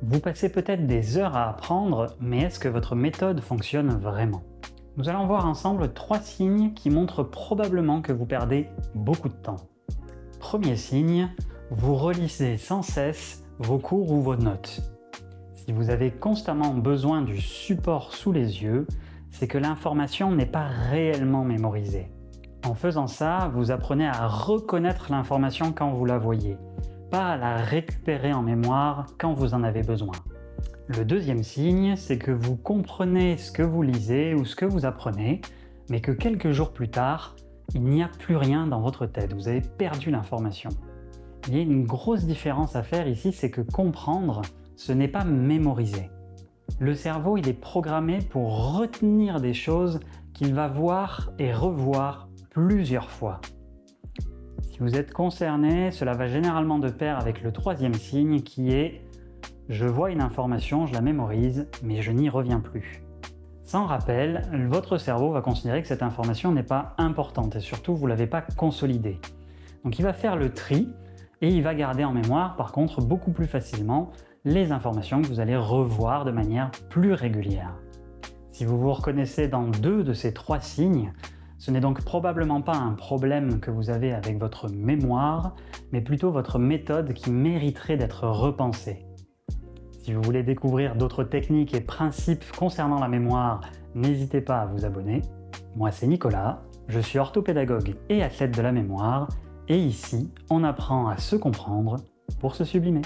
Vous passez peut-être des heures à apprendre, mais est-ce que votre méthode fonctionne vraiment? Nous allons voir ensemble 3 signes qui montrent probablement que vous perdez beaucoup de temps. Premier signe, vous relisez sans cesse vos cours ou vos notes. Si vous avez constamment besoin du support sous les yeux, c'est que l'information n'est pas réellement mémorisée. En faisant ça, vous apprenez à reconnaître l'information quand vous la voyez, pas à la récupérer en mémoire quand vous en avez besoin. Le deuxième signe, c'est que vous comprenez ce que vous lisez ou ce que vous apprenez, mais que quelques jours plus tard, il n'y a plus rien dans votre tête, vous avez perdu l'information. Il y a une grosse différence à faire ici, c'est que comprendre, ce n'est pas mémoriser. Le cerveau, il est programmé pour retenir des choses qu'il va voir et revoir plusieurs fois. Si vous êtes concerné, cela va généralement de pair avec le troisième signe qui est « je vois une information, je la mémorise, mais je n'y reviens plus ». Sans rappel, votre cerveau va considérer que cette information n'est pas importante et surtout vous ne l'avez pas consolidée. Donc il va faire le tri et il va garder en mémoire par contre beaucoup plus facilement les informations que vous allez revoir de manière plus régulière. Si vous vous reconnaissez dans 2 de ces 3 signes, ce n'est donc probablement pas un problème que vous avez avec votre mémoire, mais plutôt votre méthode qui mériterait d'être repensée. Si vous voulez découvrir d'autres techniques et principes concernant la mémoire, n'hésitez pas à vous abonner. Moi c'est Nicolas, je suis orthopédagogue et athlète de la mémoire, et ici on apprend à se comprendre pour se sublimer.